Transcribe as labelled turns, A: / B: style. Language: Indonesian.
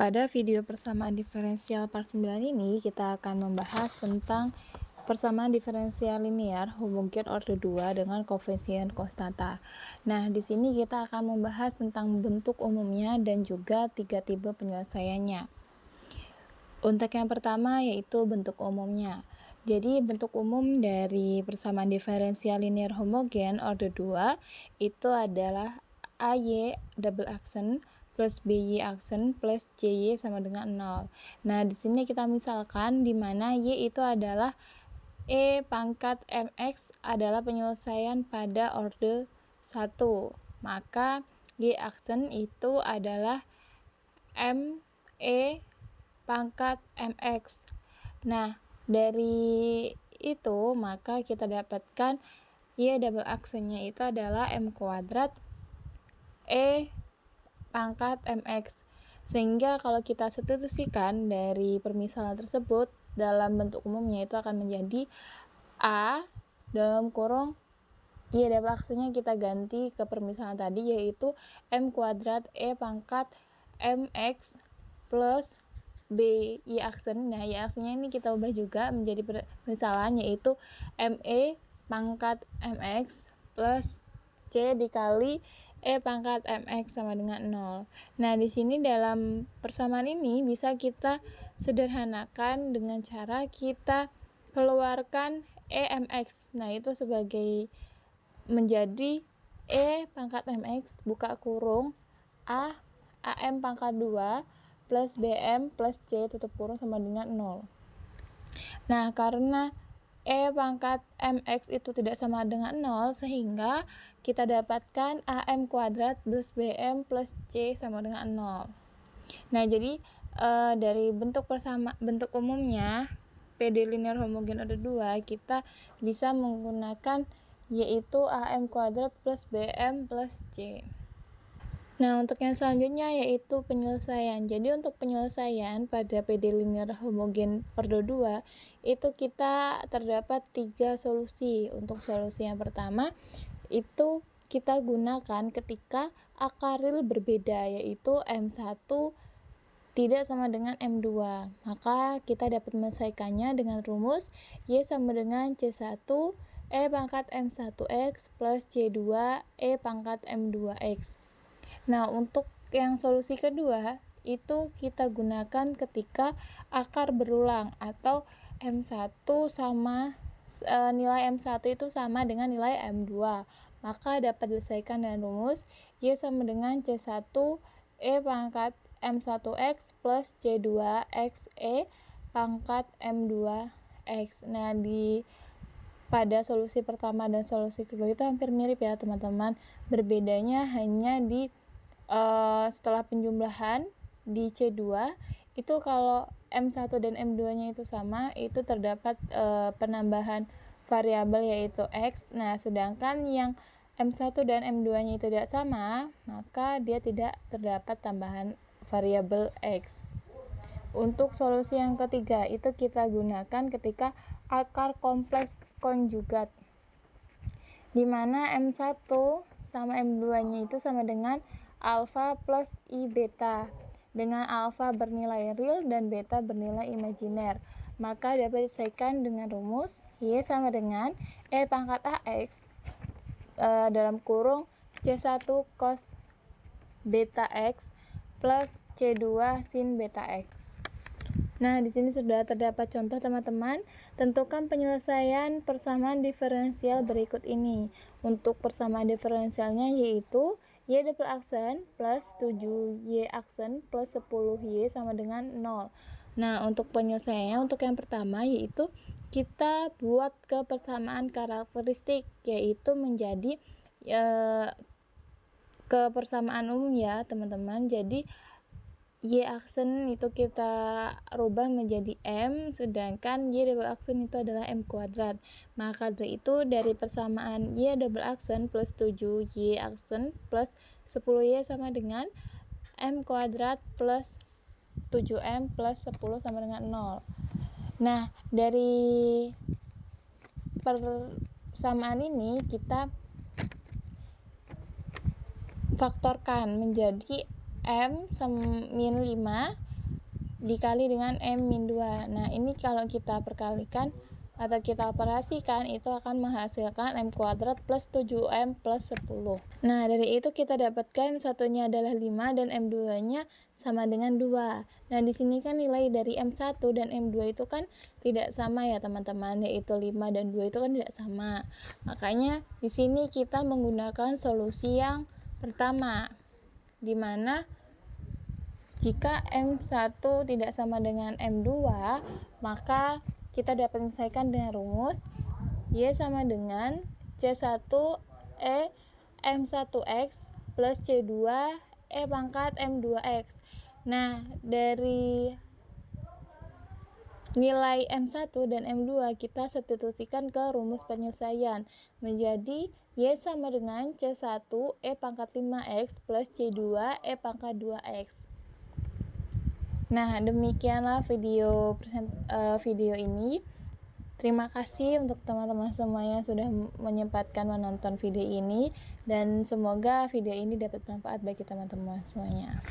A: Pada video persamaan diferensial part 9 ini, kita akan membahas tentang persamaan diferensial linear homogen order 2 dengan koefisien konstanta. Nah, di sini kita akan membahas tentang bentuk umumnya dan juga 3 tipe penyelesaiannya. Untuk yang pertama yaitu bentuk umumnya. Jadi bentuk umum dari persamaan diferensial linear homogen order 2 itu adalah AY double aksen plus BY aksen plus JY sama dengan 0. Nah, di sini kita misalkan di mana Y itu adalah E pangkat MX adalah penyelesaian pada order 1. Maka Y aksen itu adalah ME pangkat MX. Nah, dari itu maka kita dapatkan Y double aksennya itu adalah M kuadrat E pangkat MX. Sehingga kalau kita substitusikan dari permisalan tersebut dalam bentuk umumnya itu akan menjadi A dalam kurung Y double aksennya kita ganti ke permisalan tadi yaitu M kuadrat E pangkat MX plus B Y aksen. Nah, Y aksennya ini kita ubah juga menjadi permisalan yaitu ME pangkat MX plus C dikali E pangkat MX sama dengan 0. Nah, di sini dalam persamaan ini bisa kita sederhanakan dengan cara kita keluarkan EMX. Nah, itu sebagai menjadi E pangkat MX buka kurung AM pangkat 2 plus BM plus C tutup kurung sama dengan 0. Nah, karena E pangkat MX itu tidak sama dengan 0 sehingga kita dapatkan AM kuadrat plus BM plus C sama dengan 0. Nah, jadi dari bentuk umumnya PD linear homogen order 2 kita bisa menggunakan yaitu AM kuadrat plus BM plus C. Nah, untuk yang selanjutnya yaitu penyelesaian. Jadi untuk penyelesaian pada PD linear homogen order 2 itu kita terdapat 3 solusi. Untuk solusi yang pertama itu kita gunakan ketika akar real berbeda yaitu M1 tidak sama dengan M2. Maka kita dapat menyelesaikannya dengan rumus Y sama dengan C1 E pangkat M1X plus C2 E pangkat M2X. Nah, untuk yang solusi kedua itu kita gunakan ketika akar berulang atau M1 sama nilai M1 itu sama dengan nilai M2. Maka dapat diselesaikan dengan rumus Y sama dengan C1 E pangkat M1X plus C2X E pangkat M2X. Nah, pada solusi pertama dan solusi kedua itu hampir mirip ya teman-teman. Berbedanya hanya di setelah penjumlahan di C2 itu kalau M1 dan M2 nya itu sama itu terdapat penambahan variabel yaitu X. Nah, sedangkan yang M1 dan M2 nya itu tidak sama maka dia tidak terdapat tambahan variabel X. Untuk solusi yang ketiga itu kita gunakan ketika akar kompleks konjugat di mana M1 sama M2 nya itu sama dengan alfa plus I beta dengan alfa bernilai real dan beta bernilai imajiner. Maka dapat diselesaikan dengan rumus Y sama dengan E pangkat AX dalam kurung C1 cos beta X plus C2 sin beta X. Nah, di sini sudah terdapat contoh teman-teman. Tentukan penyelesaian persamaan diferensial berikut ini. Untuk persamaan diferensialnya yaitu Y double aksen plus 7Y aksen plus 10Y sama dengan 0. Nah, untuk penyelesaiannya untuk yang pertama yaitu kita buat ke persamaan karakteristik yaitu menjadi ke persamaan umum ya teman-teman. Jadi Y aksen itu kita rubah menjadi M, sedangkan Y double aksen itu adalah M kuadrat. Maka dari itu dari persamaan Y double aksen plus 7Y aksen plus 10Y sama dengan M kuadrat plus 7M plus 10 sama dengan 0. Nah, dari persamaan ini kita faktorkan menjadi M min 5 dikali dengan M-2. Nah, ini kalau kita perkalikan atau kita operasikan, itu akan menghasilkan M kuadrat plus 7M plus 10. Nah, dari itu kita dapatkan satunya adalah 5 dan M2-nya sama dengan 2. Nah, di sini kan nilai dari M1 dan M2 itu kan tidak sama ya teman-teman, yaitu 5 dan 2 itu kan tidak sama. Makanya di sini kita menggunakan solusi yang pertama, di mana jika M1 tidak sama dengan M2, maka kita dapat menyelesaikan dengan rumus Y sama dengan C1E M1X plus C2E pangkat M2X. Nah, dari nilai M1 dan M2 kita substitusikan ke rumus penyelesaian menjadi Y sama dengan C1E pangkat 5X plus C2E pangkat 2X. Nah, demikianlah video ini. Terima kasih untuk teman-teman semuanya sudah menyempatkan menonton video ini, dan semoga video ini dapat bermanfaat bagi teman-teman semuanya.